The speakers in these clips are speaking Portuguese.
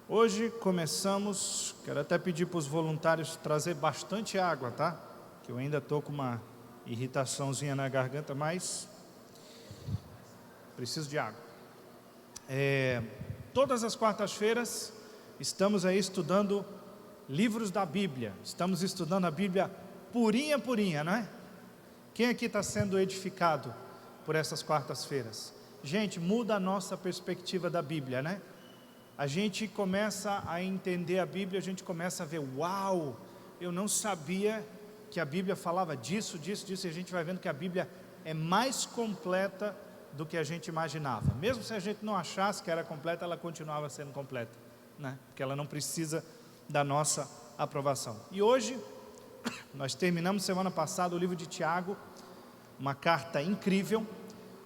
Hoje começamos, quero até pedir para os voluntários trazer bastante água, tá? Que eu ainda estou com uma irritaçãozinha na garganta, mas preciso de água. Todas as quartas-feiras estamos aí estudando livros da Bíblia. Estamos estudando a Bíblia purinha, purinha, não é? Quem aqui está sendo edificado por essas quartas-feiras? Gente, muda a nossa perspectiva da Bíblia, né? A gente começa a entender a Bíblia, a gente começa a ver, uau, eu não sabia que a Bíblia falava disso, e a gente vai vendo que a Bíblia é mais completa do que a gente imaginava. Mesmo se a gente não achasse que era completa, ela continuava sendo completa, né? Porque ela não precisa da nossa aprovação. E hoje, nós terminamos semana passada o livro de Tiago, uma carta incrível,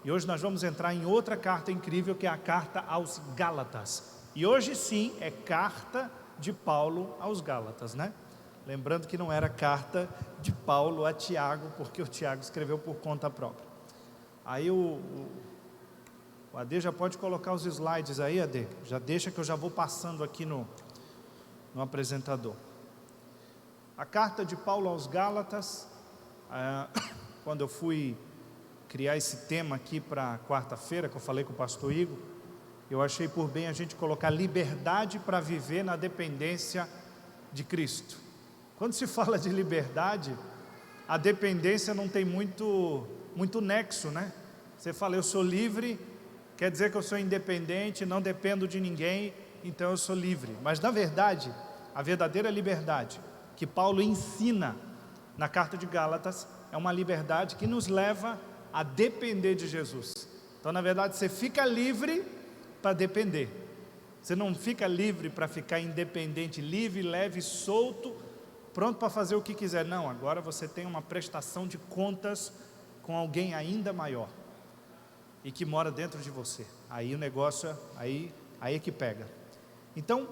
e hoje nós vamos entrar em outra carta incrível, que é a carta aos Gálatas. E hoje sim é carta de Paulo aos Gálatas, né? Lembrando que não era carta de Paulo a Tiago, porque o Tiago escreveu por conta própria. Aí o AD já pode colocar os slides aí, AD. Já deixa que eu já vou passando aqui no apresentador. A carta de Paulo aos Gálatas, quando eu fui criar esse tema aqui para quarta-feira, que eu falei com o pastor Igor, eu achei por bem a gente colocar liberdade para viver na dependência de Cristo. Quando se fala de liberdade, a dependência não tem muito nexo, né? Você fala, eu sou livre, quer dizer que eu sou independente, não dependo de ninguém, então eu sou livre. Mas na verdade, a verdadeira liberdade que Paulo ensina na carta de Gálatas é uma liberdade que nos leva a depender de Jesus. Então na verdade você fica livre para depender. Você não fica livre para ficar independente, livre, leve, solto, pronto para fazer o que quiser. Não, agora você tem uma prestação de contas com alguém ainda maior e que mora dentro de você. Aí o negócio, aí é que pega. Então,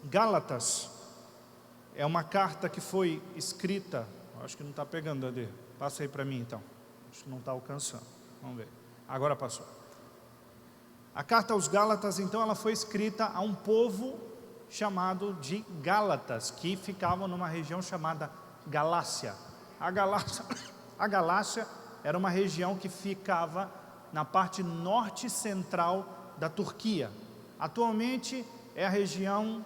Gálatas é uma carta que foi escrita, acho que não está pegando, Ade, passa aí para mim então, acho que não está alcançando, vamos ver, agora passou. A carta aos Gálatas, então, ela foi escrita a um povo chamado de Gálatas, que ficavam numa região chamada Galácia. A Galácia era uma região que ficava na parte norte central da Turquia. Atualmente é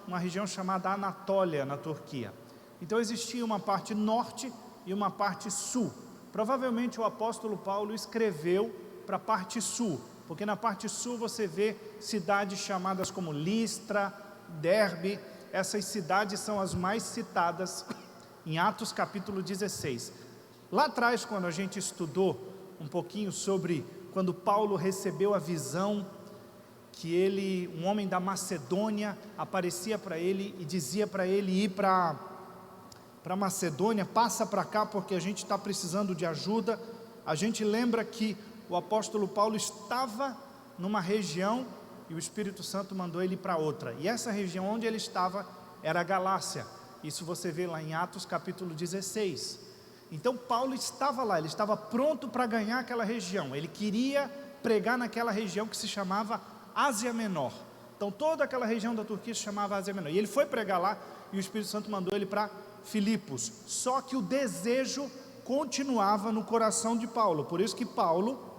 uma região chamada Anatólia, na Turquia. Então existia uma parte norte e uma parte sul. Provavelmente o apóstolo Paulo escreveu para a parte sul, porque na parte sul você vê cidades chamadas como Listra, Derbe. Essas cidades são as mais citadas em Atos capítulo 16. Lá atrás, quando a gente estudou um pouquinho sobre quando Paulo recebeu a visão, que um homem da Macedônia aparecia para ele e dizia para ele ir para Macedônia, passa para cá porque a gente está precisando de ajuda. A gente lembra que o apóstolo Paulo estava numa região e o Espírito Santo mandou ele para outra. E essa região onde ele estava era a Galácia. Isso você vê lá em Atos capítulo 16. Então Paulo estava lá, ele estava pronto para ganhar aquela região. Ele queria pregar naquela região que se chamava Ásia Menor. Então toda aquela região da Turquia se chamava Ásia Menor. E ele foi pregar lá e o Espírito Santo mandou ele para Filipos. Só que o desejo continuava no coração de Paulo. Por isso que Paulo,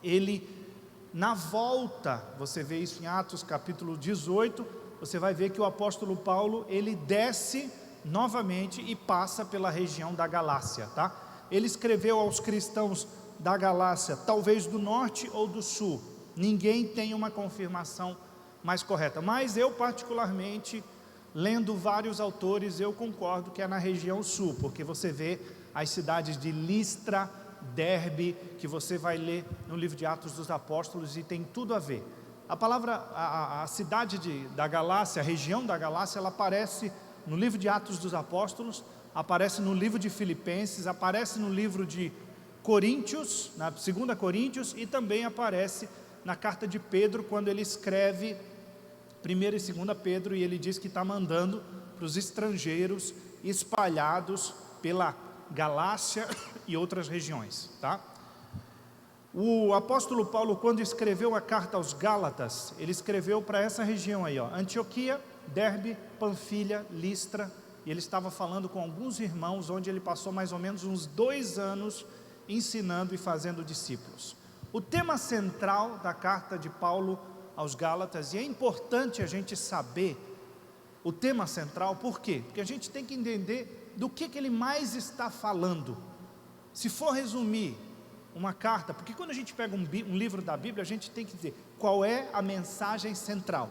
ele, na volta, você vê isso em Atos capítulo 18, você vai ver que o apóstolo Paulo, ele desce novamente e passa pela região da Galácia, tá? Ele escreveu aos cristãos da Galácia, talvez do norte ou do sul, ninguém tem uma confirmação mais correta, mas eu particularmente, lendo vários autores, eu concordo que é na região sul, porque você vê as cidades de Listra, Derbe, que você vai ler no livro de Atos dos Apóstolos, e tem tudo a ver. A palavra, a cidade da Galácia, a região da Galácia, ela aparece no livro de Atos dos Apóstolos, aparece no livro de Filipenses, aparece no livro de Coríntios, na 2 Coríntios, e também aparece na carta de Pedro, quando ele escreve 1 e 2 Pedro, e ele diz que está mandando para os estrangeiros espalhados pela Galácia e outras regiões, tá? O apóstolo Paulo, quando escreveu a carta aos Gálatas, ele escreveu para essa região aí, ó, Antioquia, Derbe, Panfilha, Listra, e ele estava falando com alguns irmãos, onde ele passou mais ou menos uns 2 anos ensinando e fazendo discípulos. O tema central da carta de Paulo aos Gálatas, e é importante a gente saber o tema central, por quê? Porque a gente tem que entender do que ele mais está falando. Se for resumir uma carta, porque quando a gente pega um livro da Bíblia, a gente tem que dizer qual é a mensagem central.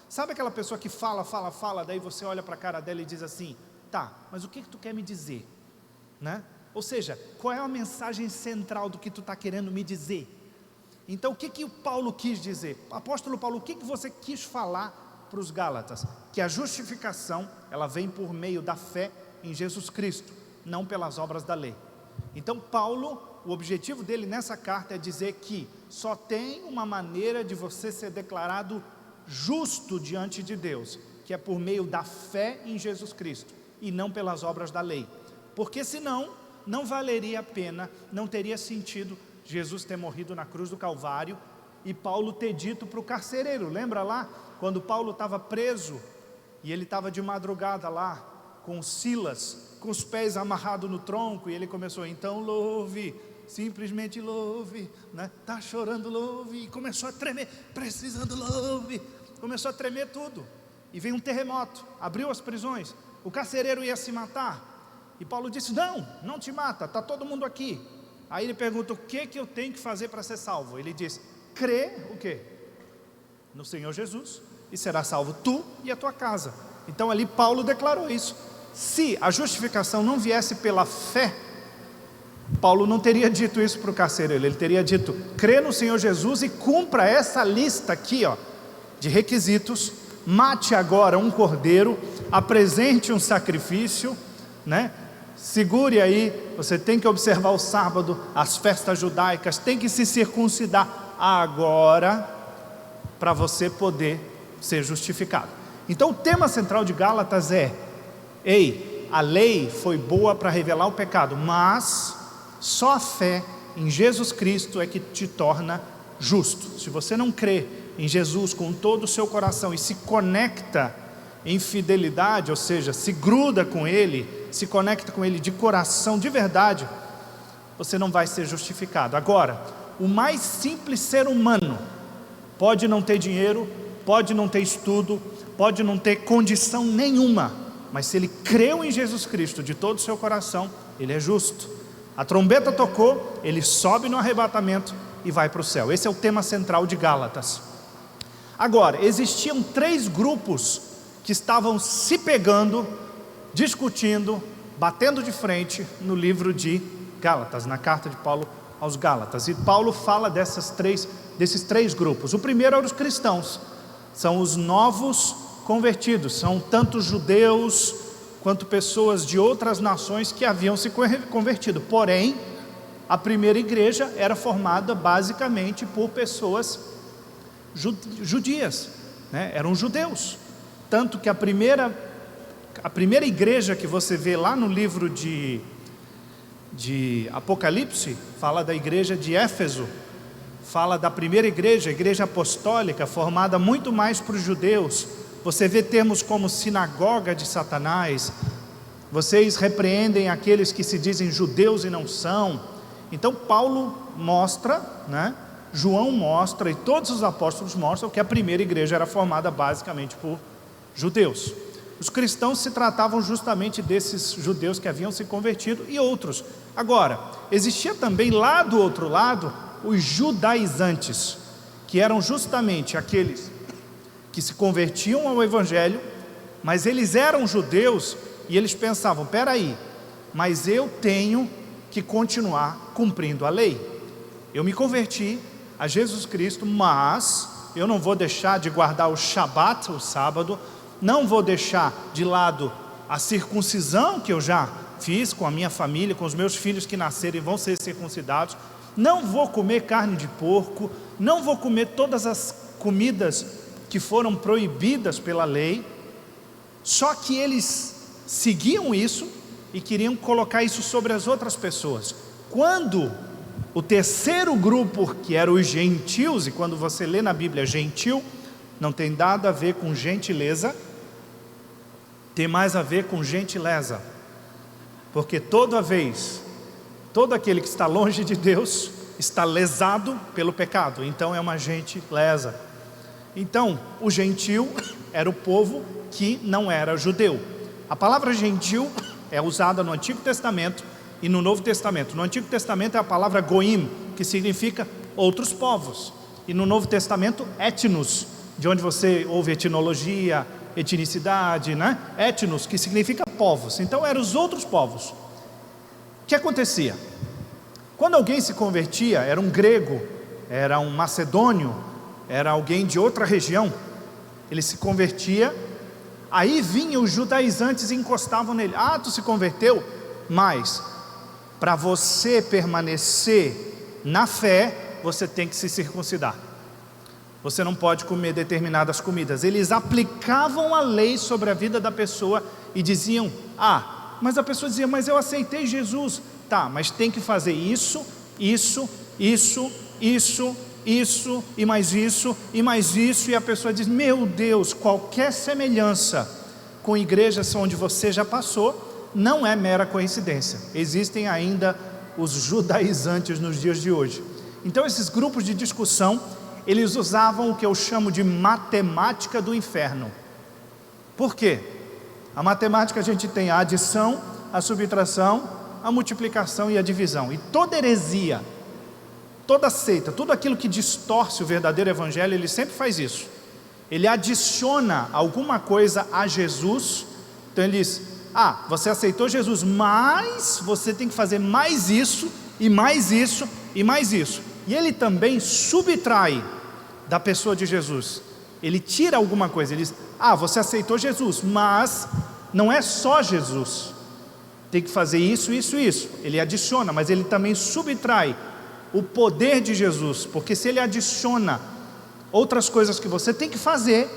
Sabe aquela pessoa que fala, daí você olha para a cara dela e diz assim, tá, mas o que tu quer me dizer? Né? Ou seja, qual é a mensagem central do que tu está querendo me dizer? Então o que o Paulo quis dizer? Apóstolo Paulo, o que você quis falar para os Gálatas? Que a justificação, ela vem por meio da fé em Jesus Cristo, não pelas obras da lei. Então Paulo, o objetivo dele nessa carta é dizer que só tem uma maneira de você ser declarado justo diante de Deus, que é por meio da fé em Jesus Cristo, e não pelas obras da lei, porque senão, não valeria a pena, não teria sentido Jesus ter morrido na cruz do Calvário, e Paulo ter dito para o carcereiro, lembra lá, quando Paulo estava preso, e ele estava de madrugada lá, com Silas, com os pés amarrados no tronco, e ele começou, então louve, simplesmente louve, né? Está chorando, louve, e começou a tremer, precisando, louve, começou a tremer tudo, e veio um terremoto, abriu as prisões, o carcereiro ia se matar, e Paulo disse, não te mata, está todo mundo aqui. Aí ele pergunta, o que eu tenho que fazer para ser salvo? Ele diz, crê o quê? No Senhor Jesus, e será salvo tu e a tua casa. Então ali Paulo declarou isso. Se a justificação não viesse pela fé, Paulo não teria dito isso para o carcereiro, ele teria dito, crê no Senhor Jesus e cumpra essa lista aqui, ó, de requisitos, mate agora um cordeiro, apresente um sacrifício, né? Segure aí, você tem que observar o sábado, as festas judaicas, tem que se circuncidar agora, para você poder ser justificado. Então o tema central de Gálatas é, a lei foi boa para revelar o pecado, mas só a fé em Jesus Cristo é que te torna justo. Se você não crê em Jesus com todo o seu coração e se conecta em fidelidade, ou seja, se gruda com Ele, se conecta com Ele de coração, de verdade, você não vai ser justificado. Agora, o mais simples ser humano pode não ter dinheiro, pode não ter estudo, pode não ter condição nenhuma, mas se ele creu em Jesus Cristo de todo o seu coração, ele é justo. A trombeta tocou, ele sobe no arrebatamento e vai para o céu. Esse é o tema central de Gálatas. Agora, existiam 3 grupos que estavam se pegando, discutindo, batendo de frente no livro de Gálatas, na carta de Paulo aos Gálatas. E Paulo fala desses três grupos. O primeiro é os cristãos, são os novos convertidos, são tanto judeus quanto pessoas de outras nações que haviam se convertido. Porém, a primeira igreja era formada basicamente por pessoas judias, né? Eram judeus. Tanto que a primeira igreja que você vê lá no livro de Apocalipse, fala da igreja de Éfeso, fala da primeira igreja, a igreja apostólica, formada muito mais para os judeus. Você vê termos como sinagoga de Satanás, vocês repreendem aqueles que se dizem judeus e não são. Então Paulo mostra, né? João mostra e todos os apóstolos mostram que a primeira igreja era formada basicamente por judeus. Os cristãos se tratavam justamente desses judeus que haviam se convertido e outros. Agora, existia também lá do outro lado os judaizantes, que eram justamente aqueles que se convertiam ao evangelho, mas eles eram judeus e eles pensavam, peraí, mas eu tenho que continuar cumprindo a lei. Eu me converti a Jesus Cristo, mas eu não vou deixar de guardar o Shabat, o sábado, não vou deixar de lado a circuncisão que eu já fiz com a minha família, com os meus filhos que nascerem vão ser circuncidados, não vou comer carne de porco, não vou comer todas as comidas que foram proibidas pela lei. Só que eles seguiam isso e queriam colocar isso sobre as outras pessoas. Quando O terceiro grupo, que eram os gentios, e quando você lê na Bíblia gentil, não tem nada a ver com gentileza, tem mais a ver com gentileza, porque todo aquele que está longe de Deus, está lesado pelo pecado, então é uma gentileza. Então, o gentil era o povo que não era judeu. A palavra gentil é usada no Antigo Testamento e no Novo Testamento. No Antigo Testamento é a palavra goim, que significa outros povos. E no Novo Testamento, etnos, de onde você ouve etimologia, etnicidade, né? Etnos, que significa povos. Então eram os outros povos. O que acontecia? Quando alguém se convertia, era um grego, era um macedônio, era alguém de outra região, ele se convertia, aí vinham os judaizantes e encostavam nele. Ah, tu se converteu? Mas para você permanecer na fé, você tem que se circuncidar. Você não pode comer determinadas comidas. Eles aplicavam a lei sobre a vida da pessoa e diziam: ah, mas a pessoa dizia, mas eu aceitei Jesus. Tá, mas tem que fazer isso, isso, isso, isso, isso, e mais isso, e mais isso. E a pessoa diz: meu Deus, qualquer semelhança com igrejas onde você já passou não é mera coincidência. Existem ainda os judaizantes nos dias de hoje. Então esses grupos de discussão, eles usavam o que eu chamo de matemática do inferno. Por quê? A matemática, a gente tem a adição, a subtração, a multiplicação e a divisão. E toda heresia, toda seita, tudo aquilo que distorce o verdadeiro evangelho, ele sempre faz isso. Ele adiciona alguma coisa a Jesus. Então ele diz: ah, você aceitou Jesus, mas você tem que fazer mais isso, e mais isso, e mais isso. E ele também subtrai da pessoa de Jesus. Ele tira alguma coisa, ele diz: ah, você aceitou Jesus, mas não é só Jesus, tem que fazer isso, isso, isso. Ele adiciona, mas ele também subtrai o poder de Jesus, porque se ele adiciona outras coisas que você tem que fazer,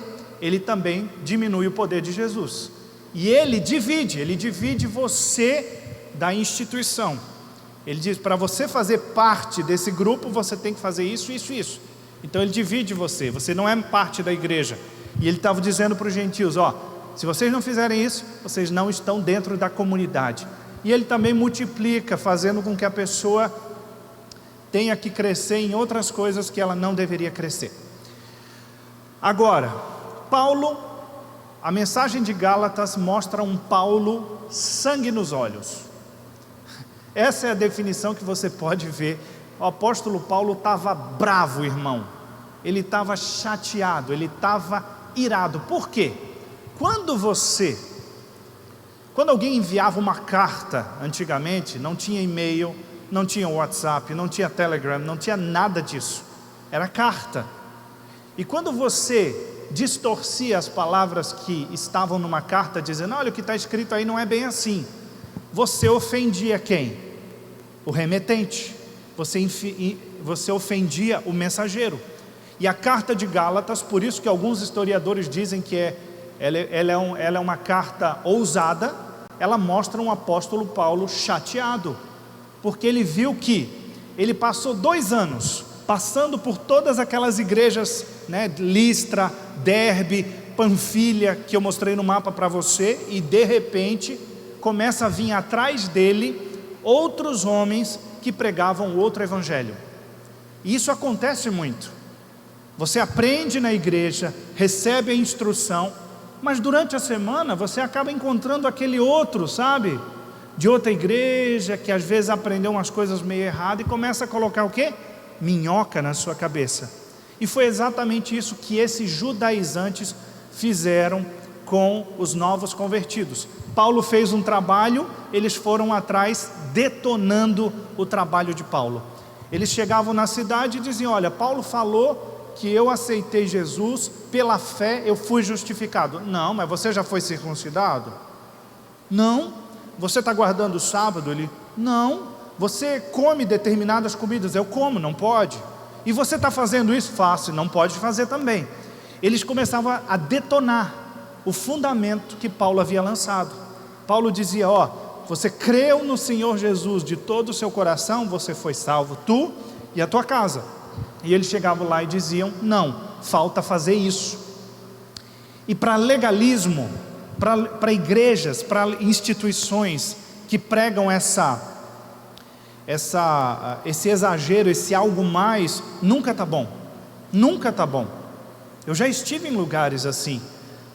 ele também diminui o poder de Jesus. E ele divide você da instituição. Ele diz: para você fazer parte desse grupo, você tem que fazer isso, isso, isso. Então ele divide você, você não é parte da igreja. E ele estava dizendo para os gentios: ó, se vocês não fizerem isso, vocês não estão dentro da comunidade. E ele também multiplica, fazendo com que a pessoa tenha que crescer em outras coisas que ela não deveria crescer. Agora, Paulo, a mensagem de Gálatas mostra um Paulo sangue nos olhos. Essa é a definição que você pode ver. O apóstolo Paulo estava bravo, irmão. Ele estava chateado, ele estava irado. Por quê? Quando alguém enviava uma carta, antigamente, não tinha e-mail, não tinha WhatsApp, não tinha Telegram, não tinha nada disso. Era carta. E quando você distorcia as palavras que estavam numa carta, dizendo: olha, o que está escrito aí não é bem assim, você ofendia quem? O remetente. Você ofendia o mensageiro. E a carta de Gálatas, por isso que alguns historiadores dizem que ela é uma carta ousada, ela mostra um apóstolo Paulo chateado, porque ele viu que ele passou 2 anos passando por todas aquelas igrejas, né, Listra, Derbe, Panfilha, que eu mostrei no mapa para você, e de repente começa a vir atrás dele outros homens que pregavam outro evangelho. E isso acontece muito. Você aprende na igreja, recebe a instrução, mas durante a semana você acaba encontrando aquele outro, sabe? De outra igreja, que às vezes aprendeu umas coisas meio erradas e começa a colocar o quê? Minhoca na sua cabeça. E foi exatamente isso que esses judaizantes fizeram com os novos convertidos. Paulo fez um trabalho, eles foram atrás detonando o trabalho de Paulo. Eles chegavam na cidade e diziam: olha, Paulo falou que eu aceitei Jesus, pela fé eu fui justificado. Não, mas você já foi circuncidado? Não. Você está guardando o sábado? Ele: não. Você come determinadas comidas? Eu como, não pode. E você está fazendo isso? Faço, não pode fazer também. Eles começavam a detonar o fundamento que Paulo havia lançado. Paulo dizia: ó, você creu no Senhor Jesus de todo o seu coração, você foi salvo, tu e a tua casa. E eles chegavam lá e diziam: não, falta fazer isso. E para legalismo, para igrejas, para instituições que pregam esse exagero, esse algo mais, nunca está bom, nunca está bom. Eu já estive em lugares assim,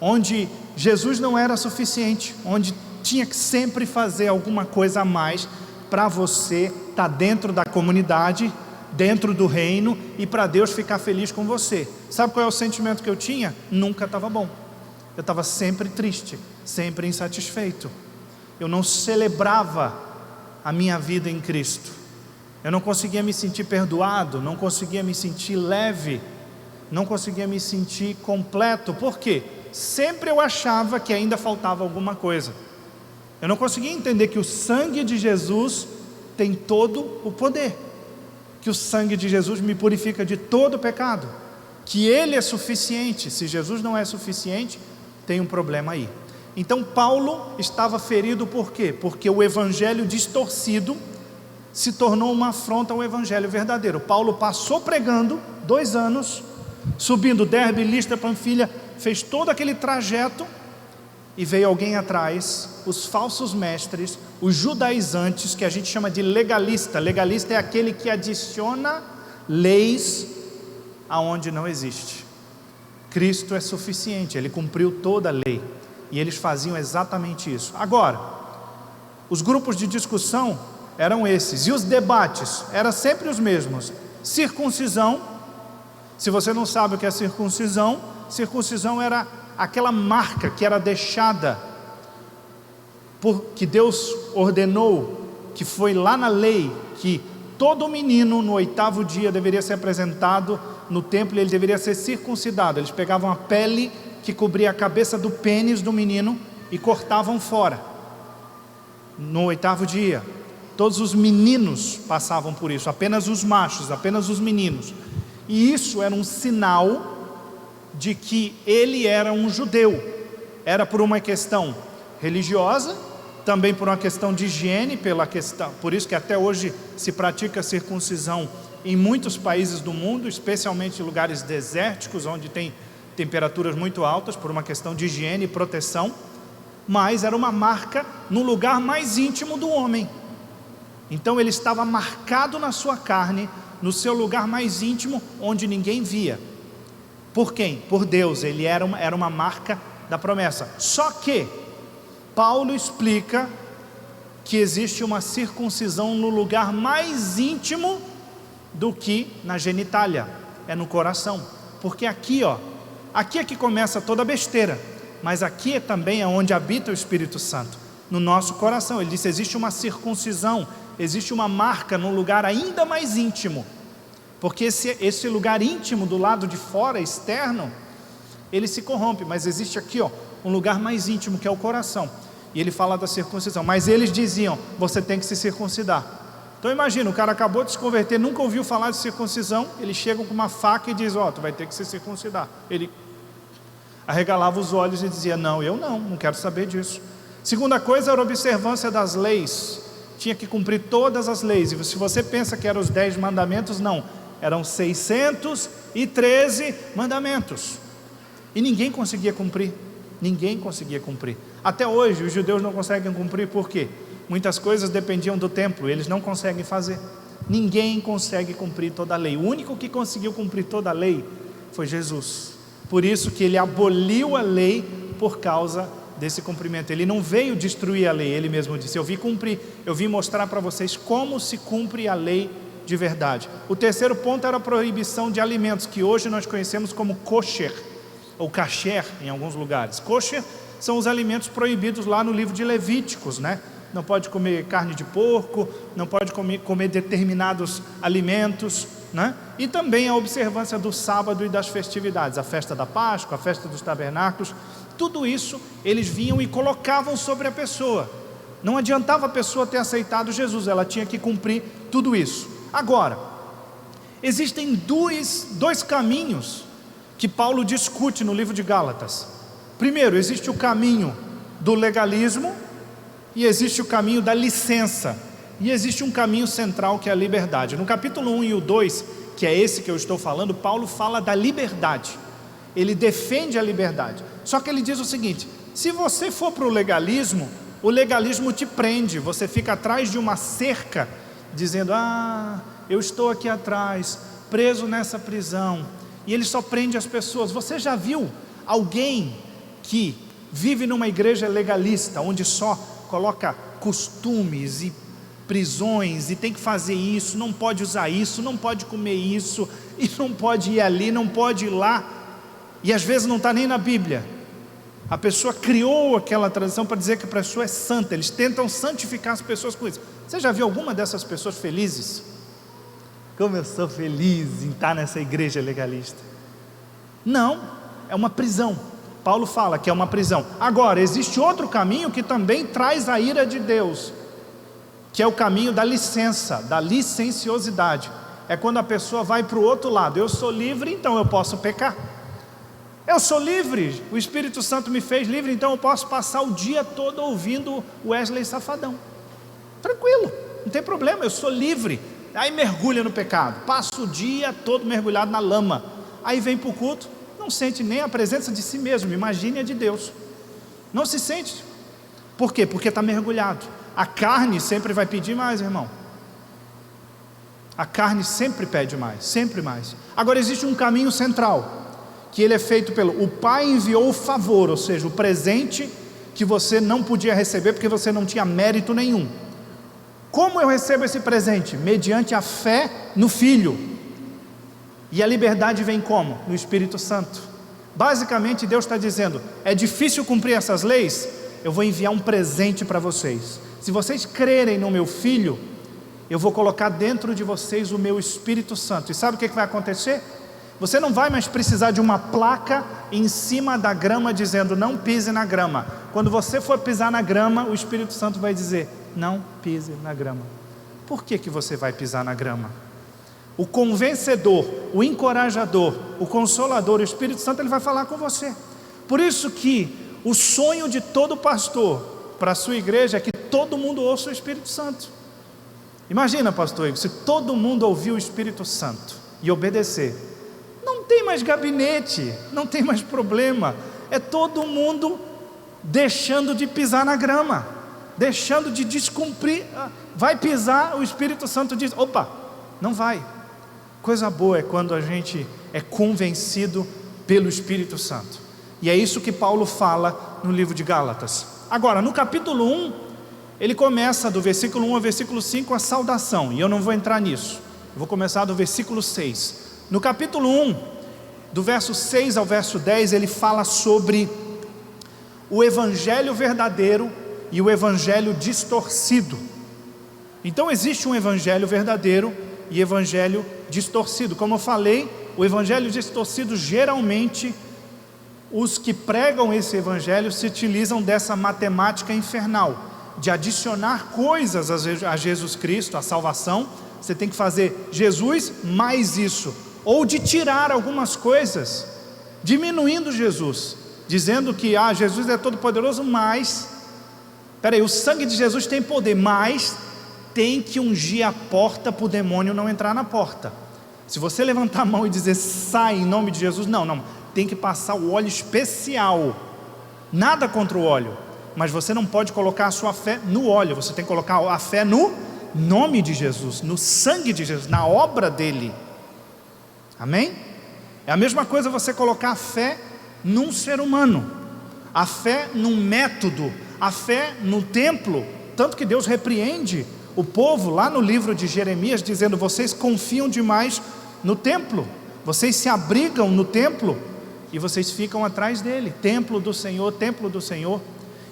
onde Jesus não era suficiente, onde tinha que sempre fazer alguma coisa a mais para você estar dentro da comunidade, dentro do reino, e para Deus ficar feliz com você. Sabe qual é o sentimento que eu tinha? Nunca estava bom. Eu estava sempre triste, sempre insatisfeito. Eu não celebrava a minha vida em Cristo. Eu não conseguia me sentir perdoado, não conseguia me sentir leve, não conseguia me sentir completo. Por quê? Sempre eu achava que ainda faltava alguma coisa. Eu não conseguia entender que o sangue de Jesus tem todo o poder, que o sangue de Jesus me purifica de todo o pecado, que Ele é suficiente. Se Jesus não é suficiente, tem um problema aí. Então Paulo estava ferido por quê? Porque o evangelho distorcido se tornou uma afronta ao evangelho verdadeiro. Paulo passou pregando 2 anos, subindo Derbe, Listra, Panfilha, fez todo aquele trajeto, e veio alguém atrás, os falsos mestres, os judaizantes, que a gente chama de legalista. Legalista é aquele que adiciona leis aonde não existe. Cristo é suficiente, Ele cumpriu toda a lei, e eles faziam exatamente isso. Agora, os grupos de discussão eram esses, e os debates eram sempre os mesmos. Circuncisão, se você não sabe o que é circuncisão, circuncisão era aquela marca que era deixada, que Deus ordenou, que foi lá na lei, que todo menino no 8º dia deveria ser apresentado no templo, e ele deveria ser circuncidado. Eles pegavam a pele que cobria a cabeça do pênis do menino e cortavam fora. No 8º dia, todos os meninos passavam por isso, apenas os machos, apenas os meninos. E isso era um sinal de que ele era um judeu. Era por uma questão religiosa, também por uma questão de higiene, por isso que até hoje se pratica circuncisão em muitos países do mundo, especialmente em lugares desérticos, onde tem temperaturas muito altas, por uma questão de higiene e proteção. Mas era uma marca no lugar mais íntimo do homem. Então ele estava marcado na sua carne, no seu lugar mais íntimo, onde ninguém via. Por quem? Por Deus. Ele era uma marca da promessa. Só que Paulo explica que existe uma circuncisão no lugar mais íntimo do que na genitália, é no coração. Porque aqui é que começa toda a besteira, mas aqui também é onde habita o Espírito Santo, no nosso coração. Ele disse: existe uma circuncisão, existe uma marca num lugar ainda mais íntimo. Porque esse lugar íntimo do lado de fora, externo, ele se corrompe, mas existe aqui um lugar mais íntimo, que é o coração. E ele fala da circuncisão, mas eles diziam: você tem que se circuncidar. Então imagina, o cara acabou de se converter, nunca ouviu falar de circuncisão, eles chegam com uma faca e dizem: tu vai ter que se circuncidar. Ele arregalava os olhos e dizia: não, eu não quero saber disso. Segunda coisa era a observância das leis, tinha que cumprir todas as leis. E se você pensa que eram os 10 mandamentos, não, eram 613 mandamentos, e ninguém conseguia cumprir. Até hoje os judeus não conseguem cumprir. Por quê? Muitas coisas dependiam do templo, eles não conseguem fazer. Ninguém consegue cumprir toda a lei. O único que conseguiu cumprir toda a lei foi Jesus. Por isso que ele aboliu a lei, por causa desse cumprimento. Ele não veio destruir a lei, ele mesmo disse: eu vim cumprir, eu vim mostrar para vocês como se cumpre a lei de verdade. O terceiro ponto era a proibição de alimentos, que hoje nós conhecemos como kosher, ou kasher em alguns lugares. Kosher são os alimentos proibidos lá no livro de Levíticos, né? Não pode comer carne de porco, não pode comer determinados alimentos, né? E também a observância do sábado e das festividades, a festa da Páscoa, a festa dos tabernáculos. Tudo isso eles vinham e colocavam sobre a pessoa. Não adiantava a pessoa ter aceitado Jesus, ela tinha que cumprir tudo isso. Agora, existem dois caminhos que Paulo discute no livro de Gálatas. Primeiro, existe o caminho do legalismo, e existe o caminho da licença, e existe um caminho central que é a liberdade. No capítulo 1 e o 2, que é esse que eu estou falando, Paulo fala da liberdade, ele defende a liberdade, só que ele diz o seguinte: se você for para o legalismo te prende, você fica atrás de uma cerca, dizendo, eu estou aqui atrás, preso nessa prisão, e ele só prende as pessoas. Você já viu alguém que vive numa igreja legalista, onde só coloca costumes e prisões, e tem que fazer isso, não pode usar isso, não pode comer isso, e não pode ir ali, não pode ir lá, e às vezes não está nem na Bíblia? A pessoa criou aquela tradição para dizer que a pessoa é santa, eles tentam santificar as pessoas com isso. Você já viu alguma dessas pessoas felizes? Como eu sou feliz em estar nessa igreja legalista. Não, é uma prisão. Paulo fala que é uma prisão. Agora, existe outro caminho que também traz a ira de Deus, que é o caminho da licença, da licenciosidade. É quando a pessoa vai para o outro lado. Eu sou livre, então eu posso pecar. Eu sou livre, o Espírito Santo me fez livre, então eu posso passar o dia todo ouvindo Wesley Safadão. Tranquilo, não tem problema, eu sou livre. Aí mergulha no pecado, passa o dia todo mergulhado na lama. Aí vem para o culto, não sente nem a presença de si mesmo, imagine a de Deus. Não se sente. Por quê? Porque está mergulhado. A carne sempre vai pedir mais, irmão. A carne sempre pede mais, sempre mais. Agora existe um caminho central, que ele é feito pelo... O Pai enviou o favor, ou seja, o presente que você não podia receber porque você não tinha mérito nenhum. Como eu recebo esse presente? Mediante a fé no Filho. E a liberdade vem como? No Espírito Santo. Basicamente Deus está dizendo, é difícil cumprir essas leis? Eu vou enviar um presente para vocês. Se vocês crerem no meu Filho, eu vou colocar dentro de vocês o meu Espírito Santo. E sabe o que vai acontecer? Você não vai mais precisar de uma placa em cima da grama dizendo, não pise na grama. Quando você for pisar na grama, o Espírito Santo vai dizer, não pise na grama. Por que você vai pisar na grama? O convencedor, o encorajador, o consolador, o Espírito Santo, ele vai falar com você. Por isso que o sonho de todo pastor para a sua igreja é que todo mundo ouça o Espírito Santo. Imagina, pastor Igor, se todo mundo ouvir o Espírito Santo e obedecer, não tem mais gabinete, não tem mais problema, é todo mundo deixando de pisar na grama, deixando de descumprir. Vai pisar, o Espírito Santo diz, opa, não vai. Coisa boa é quando a gente é convencido pelo Espírito Santo, e é isso que Paulo fala no livro de Gálatas. Agora, no capítulo 1, ele começa do versículo 1 ao versículo 5 a saudação, e eu não vou entrar nisso, eu vou começar do versículo 6. No capítulo 1, do verso 6 ao verso 10, ele fala sobre o evangelho verdadeiro e o evangelho distorcido. Então existe um evangelho verdadeiro e evangelho distorcido. Como eu falei, o evangelho distorcido, geralmente os que pregam esse evangelho se utilizam dessa matemática infernal, de adicionar coisas a Jesus Cristo, a salvação. Você tem que fazer Jesus mais isso, ou de tirar algumas coisas, diminuindo Jesus, dizendo que Jesus é todo poderoso, mas o sangue de Jesus tem poder, mas tem que ungir a porta para o demônio não entrar na porta. Se você levantar a mão e dizer sai em nome de Jesus, não, tem que passar o óleo especial. Nada contra o óleo, mas você não pode colocar a sua fé no óleo, você tem que colocar a fé no nome de Jesus, no sangue de Jesus, na obra dele. Amém? É a mesma coisa você colocar a fé num ser humano, a fé num método, a fé no templo. Tanto que Deus repreende o povo lá no livro de Jeremias, dizendo, vocês confiam demais no templo, vocês se abrigam no templo e vocês ficam atrás dele, templo do Senhor, templo do Senhor.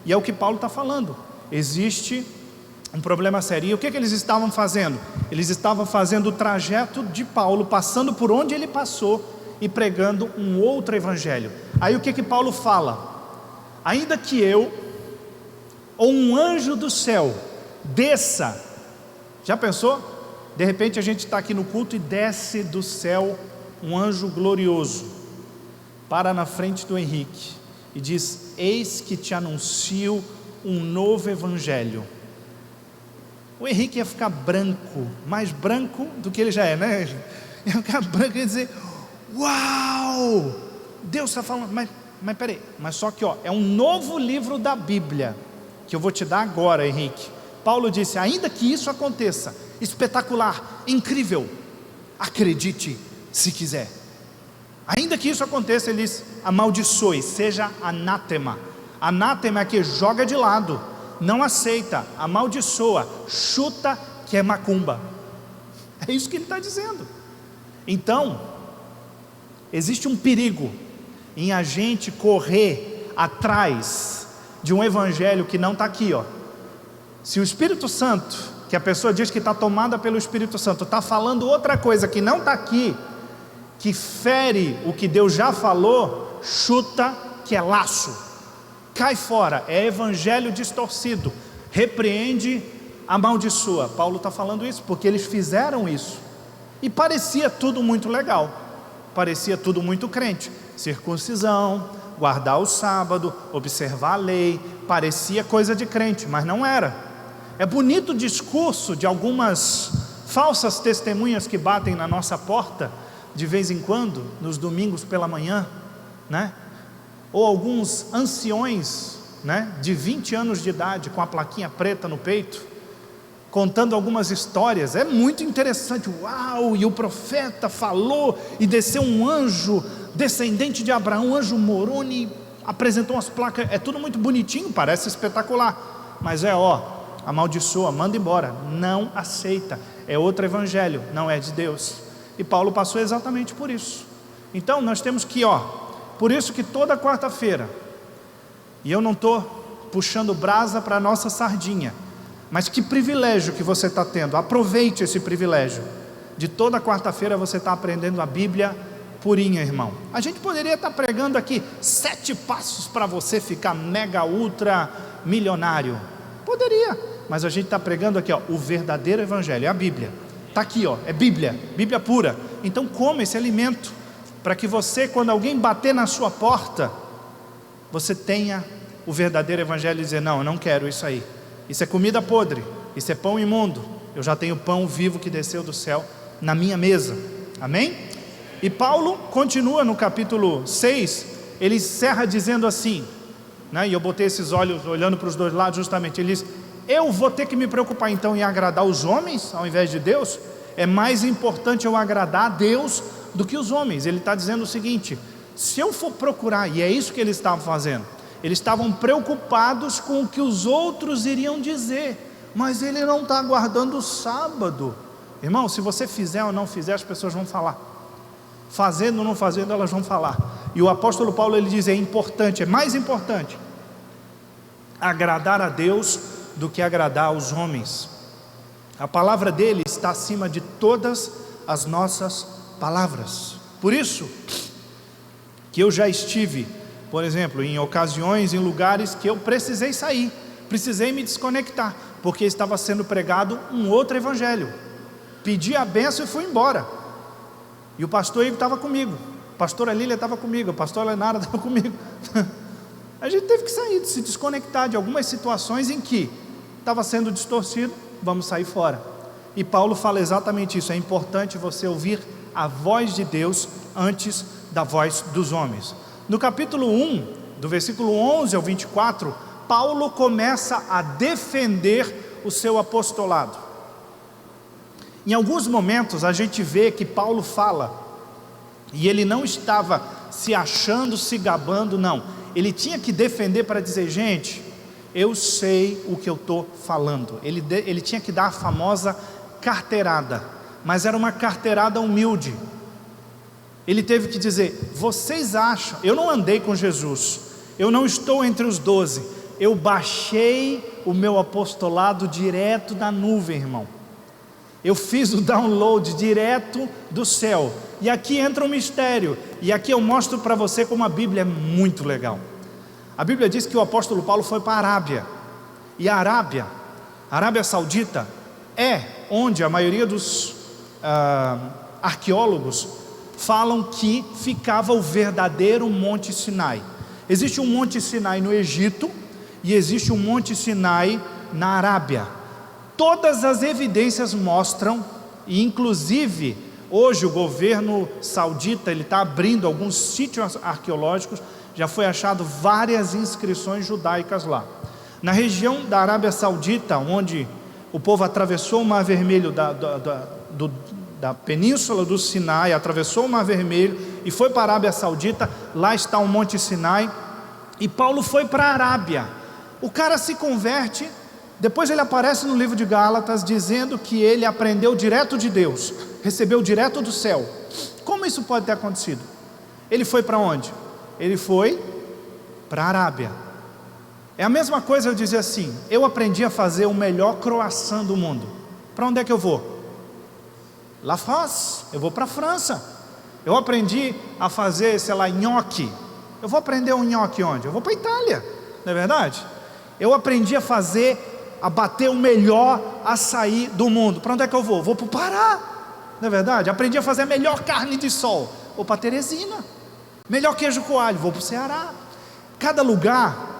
E é o que Paulo está falando, existe um problema sério. E o que eles estavam fazendo? Eles estavam fazendo o trajeto de Paulo, passando por onde ele passou e pregando um outro evangelho. Aí o que Paulo fala? Ainda que eu ou um anjo do céu desça. Já pensou? De repente a gente está aqui no culto e desce do céu um anjo glorioso, para na frente do Henrique e diz, eis que te anuncio um novo evangelho. O Henrique ia ficar branco, mais branco do que ele já é, né? Ia ficar branco e ia dizer: uau, Deus está falando, mas peraí, mas só que é um novo livro da Bíblia, que eu vou te dar agora, Henrique. Paulo disse: ainda que isso aconteça, espetacular, incrível, acredite se quiser. Ainda que isso aconteça, ele diz: amaldiçoe, seja anátema. Anátema é que joga de lado, não aceita, amaldiçoa, chuta que é macumba. É isso que ele está dizendo. Então, existe um perigo em a gente correr atrás de um evangelho que não está aqui. Se o Espírito Santo, que a pessoa diz que está tomada pelo Espírito Santo, está falando outra coisa que não está aqui, que fere o que Deus já falou, chuta que é laço, cai fora, é evangelho distorcido, repreende, amaldiçoa. Paulo está falando isso porque eles fizeram isso, e parecia tudo muito legal, parecia tudo muito crente, circuncisão, guardar o sábado, observar a lei, parecia coisa de crente, mas não era. É bonito o discurso de algumas falsas testemunhas que batem na nossa porta de vez em quando, nos domingos pela manhã, né? Ou alguns anciões, né, de 20 anos de idade, com a plaquinha preta no peito, contando algumas histórias. É muito interessante. Uau, e o profeta falou, e desceu um anjo, descendente de Abraão, um anjo Moroni, apresentou umas placas. É tudo muito bonitinho, parece espetacular, mas amaldiçoa, manda embora, não aceita, é outro evangelho, não é de Deus. E Paulo passou exatamente por isso. Então nós temos que, por isso que toda quarta-feira, e eu não estou puxando brasa para a nossa sardinha, mas que privilégio que você está tendo, aproveite esse privilégio, de toda quarta-feira você está aprendendo a Bíblia purinha, irmão. A gente poderia estar pregando aqui 7 passos para você ficar mega ultra milionário, poderia, mas a gente está pregando aqui, o verdadeiro evangelho, é a Bíblia, está aqui, é Bíblia, Bíblia pura. Então coma esse alimento, para que você, quando alguém bater na sua porta, você tenha o verdadeiro evangelho e dizer: não, eu não quero isso aí, isso é comida podre, isso é pão imundo, eu já tenho pão vivo que desceu do céu na minha mesa. Amém? E Paulo continua no capítulo 6, ele encerra dizendo assim, né, e eu botei esses olhos olhando para os dois lados justamente, ele diz: eu vou ter que me preocupar então em agradar os homens ao invés de Deus? É mais importante eu agradar a Deus do que os homens. Ele está dizendo o seguinte: se eu for procurar, e é isso que eles estavam fazendo, eles estavam preocupados com o que os outros iriam dizer, mas ele não está guardando o sábado. Irmão, se você fizer ou não fizer, as pessoas vão falar, fazendo ou não fazendo, elas vão falar. E o apóstolo Paulo, ele diz: é importante, é mais importante agradar a Deus do que agradar aos homens. A palavra dele está acima de todas as nossas palavras. Por isso que eu já estive, por exemplo, em ocasiões, em lugares que eu precisei sair, precisei me desconectar, porque estava sendo pregado um outro evangelho. Pedi a benção e fui embora, e o pastor Igor estava comigo, a pastora Lília estava comigo, a pastora Lenara estava comigo. A gente teve que sair, se desconectar de algumas situações em que estava sendo distorcido, vamos sair fora. E Paulo fala exatamente isso: é importante você ouvir a voz de Deus antes da voz dos homens. No capítulo 1, do versículo 11 ao 24, Paulo começa a defender o seu apostolado. Em alguns momentos a gente vê que Paulo fala, e ele não estava se achando, se gabando, não, ele tinha que defender para dizer: gente, eu sei o que eu estou falando. Ele tinha que dar a famosa carteirada, mas era uma carteirada humilde. Ele teve que dizer: vocês acham, eu não andei com Jesus, eu não estou entre os 12, eu baixei o meu apostolado direto da nuvem, irmão. Eu fiz o download direto do céu, e aqui entra um mistério, e aqui eu mostro para você como a Bíblia é muito legal. A Bíblia diz que o apóstolo Paulo foi para a Arábia, e a Arábia Saudita é onde a maioria dos arqueólogos falam que ficava o verdadeiro Monte Sinai. Existe um Monte Sinai no Egito, e existe o Monte Sinai na Arábia. Todas as evidências mostram, e inclusive hoje o governo saudita ele está abrindo alguns sítios arqueológicos, já foi achado várias inscrições judaicas lá. Na região da Arábia Saudita, onde o povo atravessou o Mar Vermelho da península do Sinai, atravessou o Mar Vermelho e foi para a Arábia Saudita, lá está o Monte Sinai, e Paulo foi para a Arábia. O cara se converte, depois ele aparece no livro de Gálatas dizendo que ele aprendeu direto de Deus, recebeu direto do céu. Como isso pode ter acontecido? Ele foi para onde? Ele foi para a Arábia. É a mesma coisa eu dizer assim: eu aprendi a fazer o melhor croissant do mundo. Para onde é que eu vou? La France, eu vou para a França. Eu aprendi a fazer, sei lá, nhoque. Eu vou aprender um nhoque onde? Eu vou para a Itália, não é verdade? Eu aprendi a bater o melhor açaí do mundo. Para onde é que eu vou? Vou para o Pará, não é verdade? Aprendi a fazer a melhor carne de sol. Vou para Teresina. Melhor queijo coalho, vou para o Ceará. Cada lugar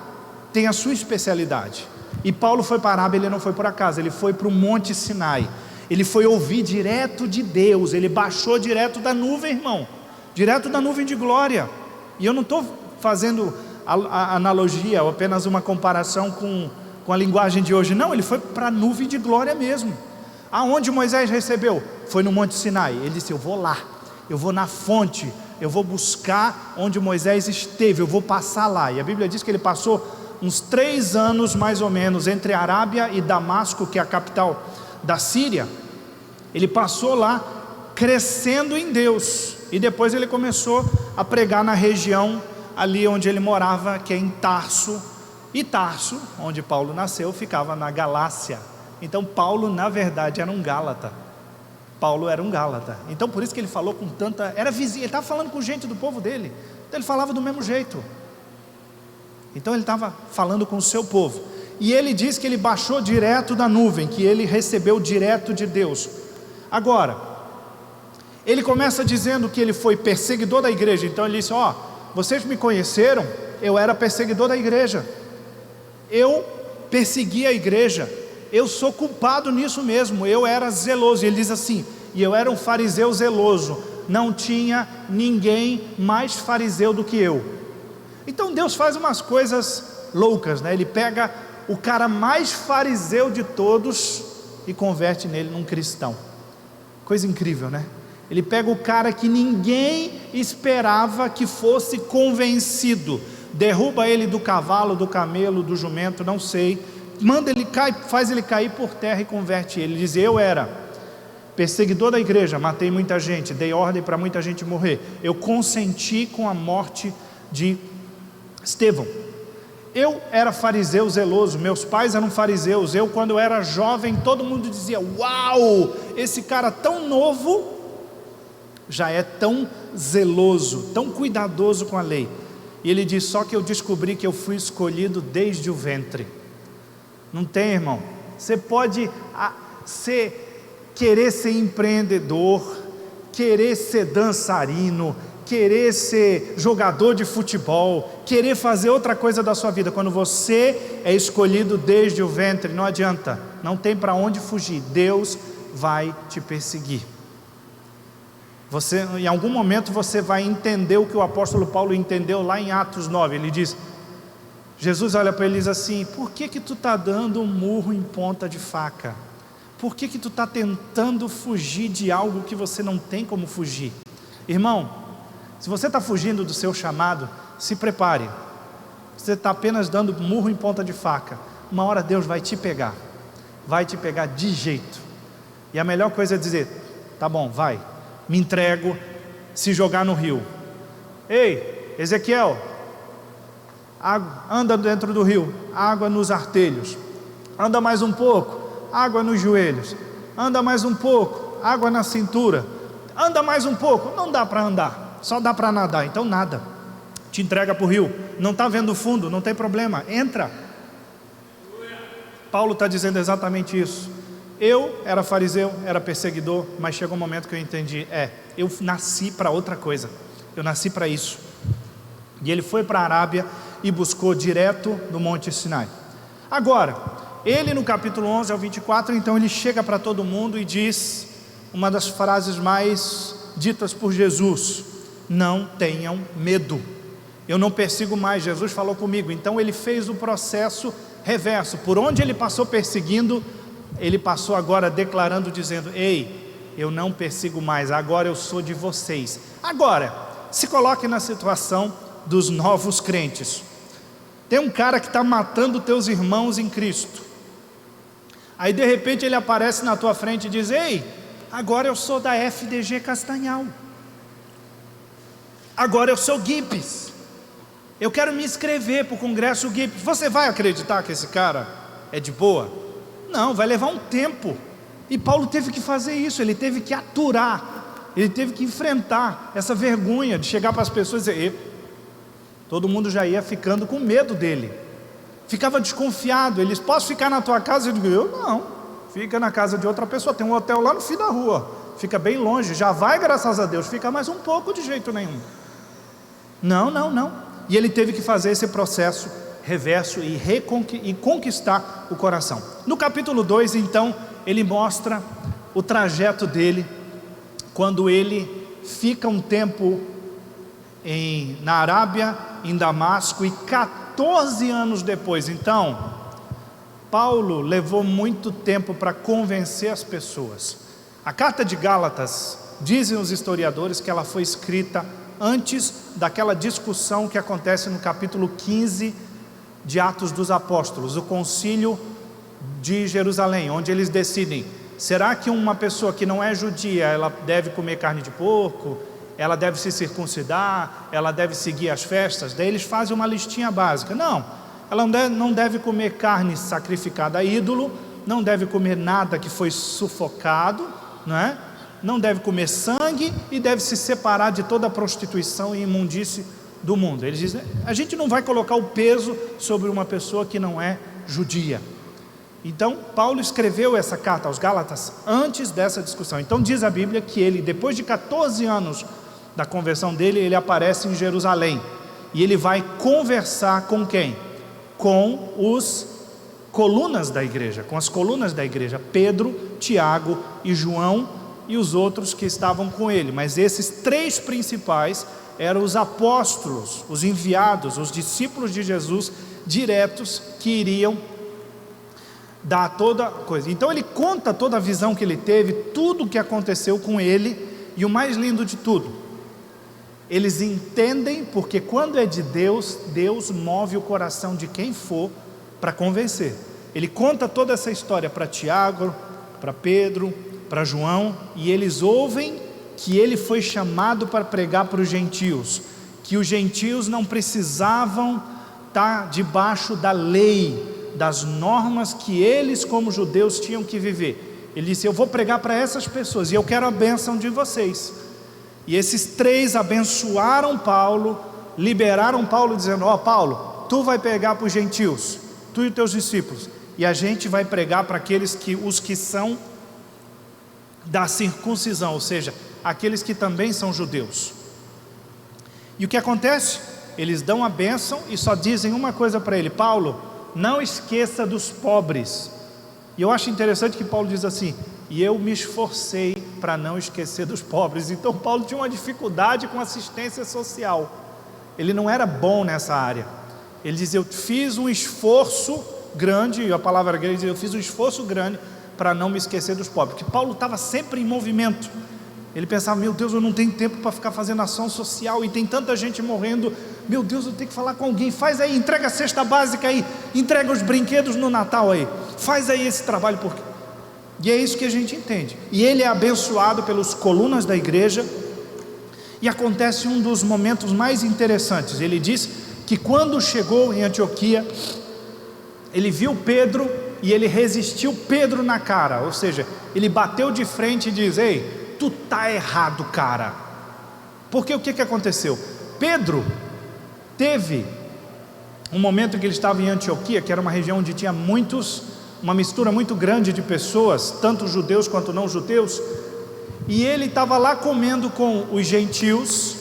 tem a sua especialidade. E Paulo foi para a Arábia, ele não foi por acaso, ele foi para o Monte Sinai. Ele foi ouvir direto de Deus, ele baixou direto da nuvem, irmão, direto da nuvem de glória. E eu não estou fazendo a analogia, ou apenas uma comparação com a linguagem de hoje, não, ele foi para a nuvem de glória mesmo. Aonde Moisés recebeu? Foi no Monte Sinai. Ele disse: eu vou lá, eu vou na fonte, eu vou buscar onde Moisés esteve, eu vou passar lá. E a Bíblia diz que ele passou uns 3 anos mais ou menos entre a Arábia e Damasco, que é a capital da Síria. Ele passou lá crescendo em Deus, e depois ele começou a pregar na região ali onde ele morava, que é em Tarso. E Tarso, onde Paulo nasceu, ficava na Galácia. Então Paulo na verdade era um Gálata. Paulo era um Gálata. Então por isso que ele falou com tanta, era vizinho, ele estava falando com gente do povo dele, então ele falava do mesmo jeito. Então ele estava falando com o seu povo. E ele diz que ele baixou direto da nuvem, que ele recebeu direto de Deus. Agora, ele começa dizendo que ele foi perseguidor da igreja. Então ele disse: ó, vocês me conheceram, eu era perseguidor da igreja, eu persegui a igreja, eu sou culpado nisso mesmo, eu era zeloso. E ele diz assim: e eu era um fariseu zeloso, não tinha ninguém mais fariseu do que eu. Então Deus faz umas coisas loucas, né? Ele pega o cara mais fariseu de todos e converte nele num cristão. Coisa incrível, né? Ele pega o cara que ninguém esperava que fosse convencido, derruba ele do cavalo, do camelo, do jumento, não sei, manda ele cair, faz ele cair por terra e converte ele. Ele diz: eu era perseguidor da igreja, matei muita gente, dei ordem para muita gente morrer, eu consenti com a morte de Estevão. Eu era fariseu zeloso, meus pais eram fariseus. Eu, quando eu era jovem, todo mundo dizia: uau, esse cara tão novo já é tão zeloso, tão cuidadoso com a lei. E ele diz: só que eu descobri que eu fui escolhido desde o ventre. Não tem, irmão? Você pode querer ser empreendedor, querer ser dançarino, querer ser jogador de futebol, querer fazer outra coisa da sua vida. Quando você é escolhido desde o ventre, não adianta, não tem para onde fugir. Deus vai te perseguir. Você, em algum momento você vai entender o que o apóstolo Paulo entendeu lá em Atos 9. Ele diz, Jesus olha para ele e diz assim: por que tu está dando um murro em ponta de faca? Por que tu está tentando fugir de algo que você não tem como fugir? Irmão, se você está fugindo do seu chamado, se prepare. Você está apenas dando murro em ponta de faca. Uma hora Deus vai te pegar de jeito. E a melhor coisa é dizer: tá bom, vai, me entrego, se jogar no rio. Ei, Ezequiel, anda dentro do rio, água nos artelhos. Anda mais um pouco, água nos joelhos. Anda mais um pouco, água na cintura. Anda mais um pouco, não dá para andar, só dá para nadar, então nada. Te entrega para o rio, não está vendo o fundo, não tem problema, entra. Paulo está dizendo exatamente isso. Eu era fariseu, era perseguidor, mas chegou um momento que eu entendi, eu nasci para outra coisa, eu nasci para isso. E ele foi para a Arábia, e buscou direto no Monte Sinai. Agora, ele no capítulo 11 ao 24, então ele chega para todo mundo e diz uma das frases mais ditas por Jesus: não tenham medo, eu não persigo mais, Jesus falou comigo. Então ele fez o processo reverso, por onde ele passou perseguindo, ele passou agora declarando, dizendo: ei, eu não persigo mais, agora eu sou de vocês. Agora, se coloque na situação dos novos crentes. Tem um cara que está matando teus irmãos em Cristo, aí de repente ele aparece na tua frente e diz: ei, agora eu sou da FDG Castanhal, agora eu sou Gibbs, eu quero me inscrever para o Congresso Gibbs. Você vai acreditar que esse cara é de boa? Não, vai levar um tempo. E Paulo teve que fazer isso, ele teve que aturar, ele teve que enfrentar essa vergonha de chegar para as pessoas e dizer: todo mundo já ia ficando com medo dele, ficava desconfiado. Eles: posso ficar na tua casa? Eu digo: eu não, fica na casa de outra pessoa, tem um hotel lá no fim da rua, fica bem longe, já vai, graças a Deus, fica mais um pouco, de jeito nenhum. Não. E ele teve que fazer esse processo reverso e conquistar o coração. No capítulo 2, então, ele mostra o trajeto dele, quando ele fica um tempo na Arábia, em Damasco, e 14 anos depois. Então, Paulo levou muito tempo para convencer as pessoas. A carta de Gálatas, dizem os historiadores, que ela foi escrita antes daquela discussão que acontece no capítulo 15 de Atos dos Apóstolos, o concílio de Jerusalém, onde eles decidem: será que uma pessoa que não é judia, ela deve comer carne de porco, ela deve se circuncidar, ela deve seguir as festas? Daí eles fazem uma listinha básica: não, ela não deve comer carne sacrificada a ídolo, não deve comer nada que foi sufocado, não deve comer sangue, e deve se separar de toda a prostituição e imundície do mundo. Eles dizem: a gente não vai colocar o peso sobre uma pessoa que não é judia. Então Paulo escreveu essa carta aos Gálatas antes dessa discussão. Então diz a Bíblia que ele, depois de 14 anos da conversão dele, ele aparece em Jerusalém, e ele vai conversar com quem? Com os colunas da igreja, com as colunas da igreja: Pedro, Tiago e João, e os outros que estavam com ele. Mas esses três principais eram os apóstolos, os enviados, os discípulos de Jesus diretos, que iriam dar toda coisa. Então ele conta toda a visão que ele teve, tudo o que aconteceu com ele, e o mais lindo de tudo, eles entendem, porque quando é de Deus, Deus move o coração de quem for para convencer. Ele conta toda essa história para Tiago, para Pedro, para João, e eles ouvem que ele foi chamado para pregar para os gentios, que os gentios não precisavam estar debaixo da lei, das normas que eles como judeus tinham que viver. Ele disse: eu vou pregar para essas pessoas, e eu quero a bênção de vocês. E esses três abençoaram Paulo, liberaram Paulo, dizendo: ó, Paulo, tu vai pregar para os gentios, tu e os teus discípulos, e a gente vai pregar para aqueles os que são da circuncisão, ou seja, aqueles que também são judeus. E o que acontece? Eles dão a bênção e só dizem uma coisa para ele: Paulo, não esqueça dos pobres. E eu acho interessante que Paulo diz assim: e eu me esforcei para não esquecer dos pobres. Então Paulo tinha uma dificuldade com assistência social, ele não era bom nessa área. Ele diz: eu fiz um esforço grande, e a palavra grega diz: eu fiz um esforço grande para não me esquecer dos pobres. Porque Paulo estava sempre em movimento. Ele pensava: meu Deus, eu não tenho tempo para ficar fazendo ação social, e tem tanta gente morrendo, meu Deus, eu tenho que falar com alguém. Faz aí, entrega a cesta básica aí, entrega os brinquedos no Natal aí, faz aí esse trabalho. E é isso que a gente entende. E ele é abençoado pelos colunas da igreja, e acontece um dos momentos mais interessantes. Ele diz que quando chegou em Antioquia, ele viu Pedro, e ele resistiu Pedro na cara, ou seja, ele bateu de frente e diz: ei, tu tá errado, cara. Porque o que aconteceu? Pedro teve um momento em que ele estava em Antioquia, que era uma região onde tinha uma mistura muito grande de pessoas, tanto judeus quanto não judeus, e ele estava lá comendo com os gentios,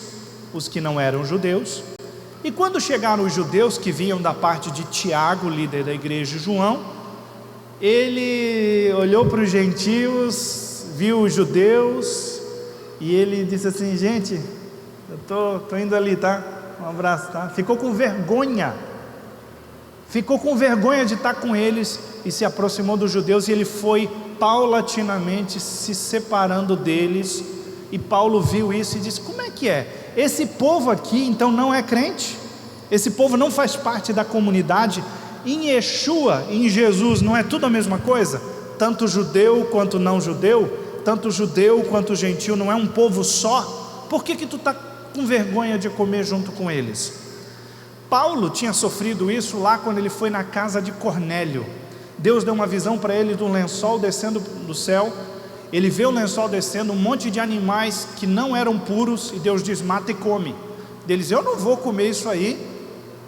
os que não eram judeus, E quando chegaram os judeus que vinham da parte de Tiago, líder da igreja, e João, ele olhou para os gentios, viu os judeus, e ele disse assim: gente, eu tô indo ali, tá? Um abraço, tá? Ficou com vergonha de estar com eles, e se aproximou dos judeus, e ele foi paulatinamente se separando deles. E Paulo viu isso e disse: como é que é? Esse povo aqui então não é crente? Esse povo não faz parte da comunidade? Em Yeshua, em Jesus, não é tudo a mesma coisa? Tanto judeu quanto não judeu, tanto judeu quanto gentil, não é um povo só? Por que tu está com vergonha de comer junto com eles? Paulo tinha sofrido isso lá quando ele foi na casa de Cornélio. Deus deu uma visão para ele de um lençol descendo do céu. Ele vê o lençol descendo, um monte de animais que não eram puros, e Deus diz: mata e come. Eles: eu não vou comer isso aí,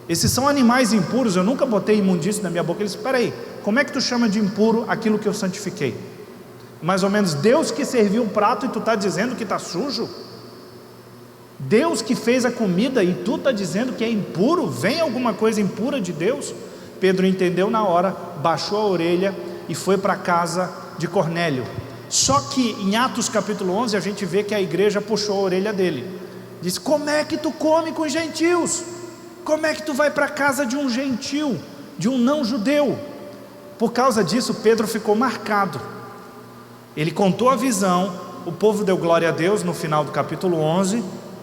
esses são animais impuros, eu nunca botei imundície na minha boca. Ele disse: espera aí, como é que tu chama de impuro aquilo que eu santifiquei? Mais ou menos, Deus que serviu um prato e tu está dizendo que está sujo? Deus que fez a comida e tu está dizendo que é impuro? Vem alguma coisa impura de Deus? Pedro entendeu na hora, baixou a orelha e foi para a casa de Cornélio. Só que em Atos capítulo 11 a gente vê que a igreja puxou a orelha dele. Diz: como é que tu come com gentios? Como é que tu vai para a casa de um gentil, de um não judeu? Por causa disso Pedro ficou marcado. Ele contou a visão, o povo deu glória a Deus no final do capítulo 11,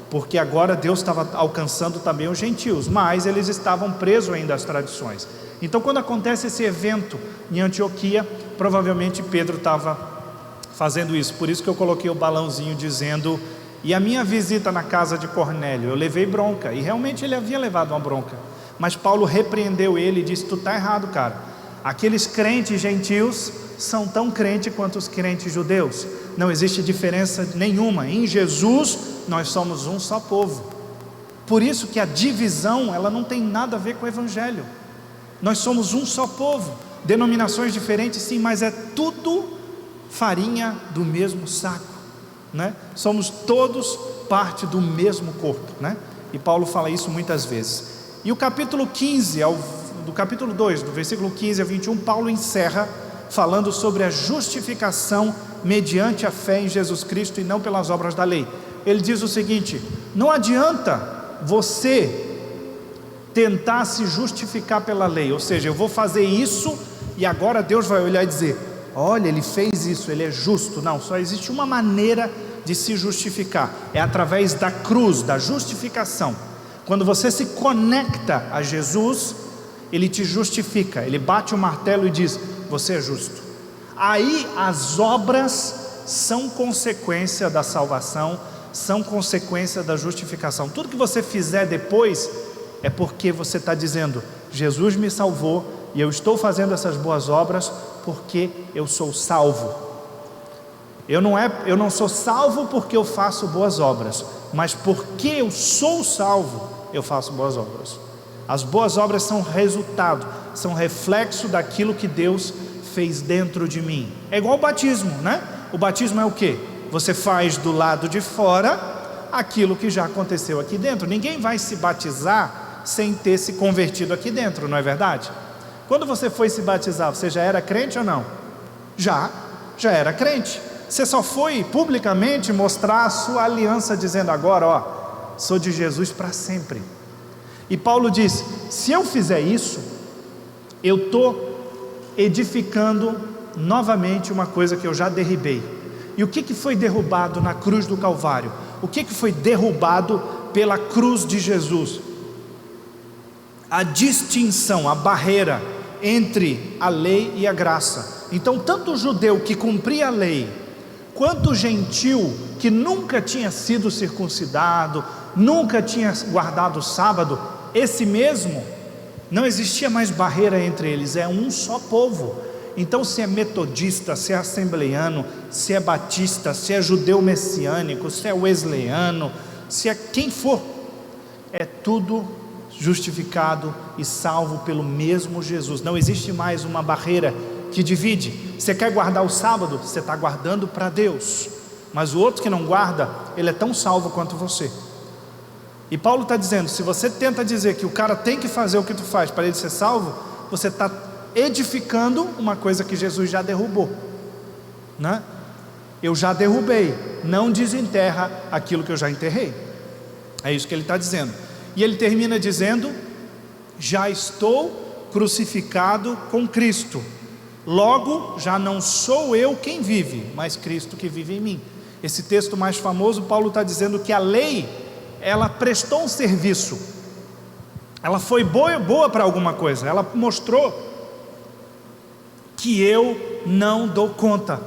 porque agora Deus estava alcançando também os gentios, mas eles estavam presos ainda às tradições. Então quando acontece esse evento em Antioquia, provavelmente Pedro estava fazendo isso. Por isso que eu coloquei o balãozinho dizendo: e a minha visita na casa de Cornélio, eu levei bronca. E realmente ele havia levado uma bronca, mas Paulo repreendeu ele e disse: tu está errado, cara. Aqueles crentes gentios são tão crentes quanto os crentes judeus. Não existe diferença nenhuma. Em Jesus nós somos um só povo. Por isso que a divisão, ela não tem nada a ver com o evangelho. Nós somos um só povo. Denominações diferentes sim, mas é tudo farinha do mesmo saco, né? Somos todos parte do mesmo corpo, né? E Paulo fala isso muitas vezes. E o capítulo 15, do capítulo 2, do versículo 15 a 21, Paulo encerra falando sobre a justificação mediante a fé em Jesus Cristo e não pelas obras da lei. Ele diz o seguinte: não adianta você tentar se justificar pela lei, ou seja, eu vou fazer isso e agora Deus vai olhar e dizer: olha, ele fez isso, ele é justo. Não, só existe uma maneira de se justificar, é através da cruz, da justificação. Quando você se conecta a Jesus, ele te justifica, ele bate o martelo e diz: você é justo. Aí as obras são consequência da salvação, são consequência da justificação. Tudo que você fizer depois é porque você está dizendo: Jesus me salvou e eu estou fazendo essas boas obras porque eu sou salvo. Eu não sou salvo porque eu faço boas obras, mas porque eu sou salvo, eu faço boas obras. As boas obras são resultado, são reflexo daquilo que Deus fez dentro de mim. É igual o batismo, né? O batismo é o quê? Você faz do lado de fora aquilo que já aconteceu aqui dentro. Ninguém vai se batizar sem ter se convertido aqui dentro, não é verdade? Quando você foi se batizar, você já era crente ou não? Já era crente. Você só foi publicamente mostrar a sua aliança, dizendo: agora, ó, sou de Jesus para sempre. E Paulo diz: se eu fizer isso, eu estou edificando novamente uma coisa que eu já derribei. E o que foi derrubado na cruz do Calvário? O que foi derrubado pela cruz de Jesus? A distinção, a barreira entre a lei e a graça. Então tanto o judeu que cumpria a lei, quanto o gentil que nunca tinha sido circuncidado, nunca tinha guardado o sábado, esse mesmo, não existia mais barreira entre eles, é um só povo. Então se é metodista, se é assembleiano, se é batista, se é judeu messiânico, se é wesleyano, se é quem for, é tudo justificado e salvo pelo mesmo Jesus. Não existe mais uma barreira que divide. Você quer guardar o sábado? Você está guardando para Deus, mas o outro que não guarda, ele é tão salvo quanto você. E Paulo está dizendo, se você tenta dizer que o cara tem que fazer o que tu faz para ele ser salvo, você está edificando uma coisa que Jesus já derrubou, né? Eu já derrubei, não desenterra aquilo que eu já enterrei. É isso que ele está dizendo. E ele termina dizendo, já estou crucificado com Cristo, logo já não sou eu quem vive, mas Cristo que vive em mim. Esse texto mais famoso, Paulo está dizendo que a lei, ela prestou um serviço, ela foi boa para alguma coisa, ela mostrou que eu não dou conta.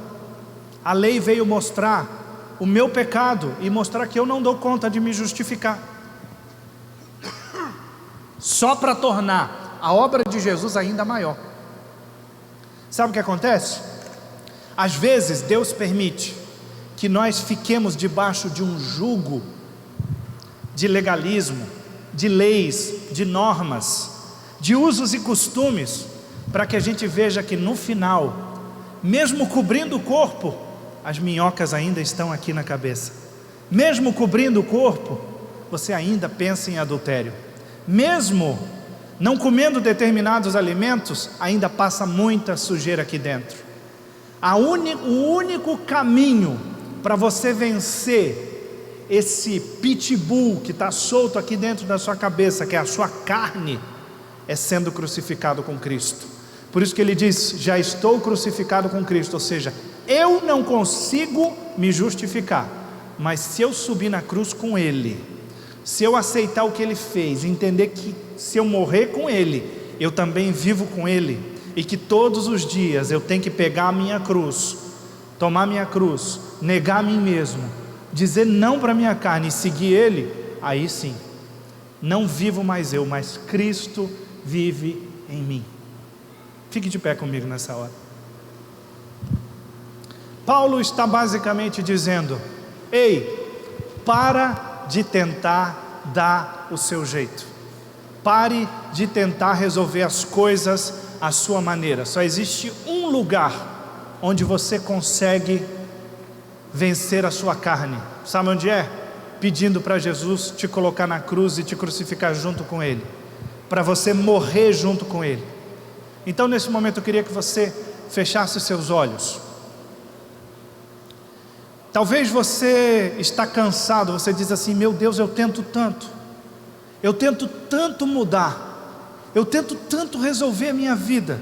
A lei veio mostrar o meu pecado e mostrar que eu não dou conta de me justificar, só para tornar a obra de Jesus ainda maior. Sabe o que acontece? Às vezes Deus permite que nós fiquemos debaixo de um jugo de legalismo, de leis, de normas, de usos e costumes, para que a gente veja que no final, mesmo cobrindo o corpo, as minhocas ainda estão aqui na cabeça. Mesmo cobrindo o corpo, você ainda pensa em adultério. Mesmo não comendo determinados alimentos, ainda passa muita sujeira aqui dentro. O único caminho para você vencer esse pitbull que está solto aqui dentro da sua cabeça, que é a sua carne, é sendo crucificado com Cristo. Por isso que ele diz, já estou crucificado com Cristo, ou seja, eu não consigo me justificar, mas se eu subir na cruz com Ele, se eu aceitar o que Ele fez, entender que se eu morrer com Ele, eu também vivo com Ele, e que todos os dias eu tenho que pegar a minha cruz, tomar minha cruz, negar a mim mesmo, dizer não para a minha carne e seguir Ele, aí sim, não vivo mais eu, mas Cristo vive em mim. Fique de pé comigo nessa hora. Paulo está basicamente dizendo, ei, para de tentar dar o seu jeito, pare de tentar resolver as coisas à sua maneira. Só existe um lugar onde você consegue vencer a sua carne, sabe onde é? Pedindo para Jesus te colocar na cruz e te crucificar junto com Ele, para você morrer junto com Ele. Então nesse momento eu queria que você fechasse os seus olhos. Talvez você está cansado, você diz assim, meu Deus, eu tento tanto mudar, eu tento tanto resolver a minha vida,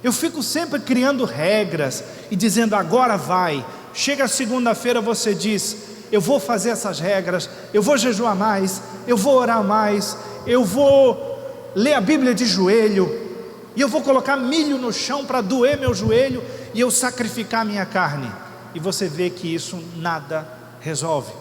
eu fico sempre criando regras e dizendo agora vai, chega segunda-feira você diz, eu vou fazer essas regras, eu vou jejuar mais, eu vou orar mais, eu vou ler a Bíblia de joelho, e eu vou colocar milho no chão para doer meu joelho, e eu sacrificar a minha carne. E você vê que isso nada resolve.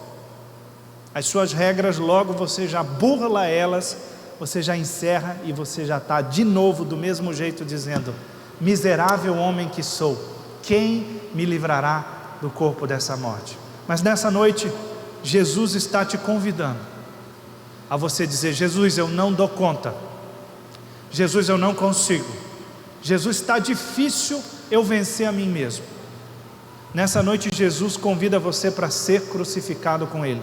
As suas regras, logo você já burla elas, você já encerra e você já está de novo do mesmo jeito dizendo, miserável homem que sou, quem me livrará do corpo dessa morte? Mas nessa noite, Jesus está te convidando a você dizer, Jesus, eu não dou conta, Jesus, eu não consigo, Jesus, está difícil eu vencer a mim mesmo. Nessa noite Jesus convida você para ser crucificado com Ele,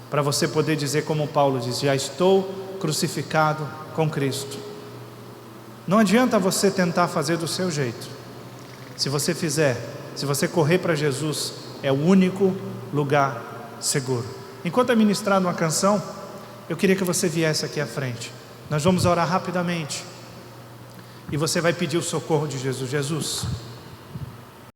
para você poder dizer como Paulo diz, já estou crucificado com Cristo. Não adianta você tentar fazer do seu jeito. Se você fizer, se você correr para Jesus, é o único lugar seguro. Enquanto é ministrada uma canção, eu queria que você viesse aqui à frente. Nós vamos orar rapidamente e você vai pedir o socorro de Jesus. Jesus,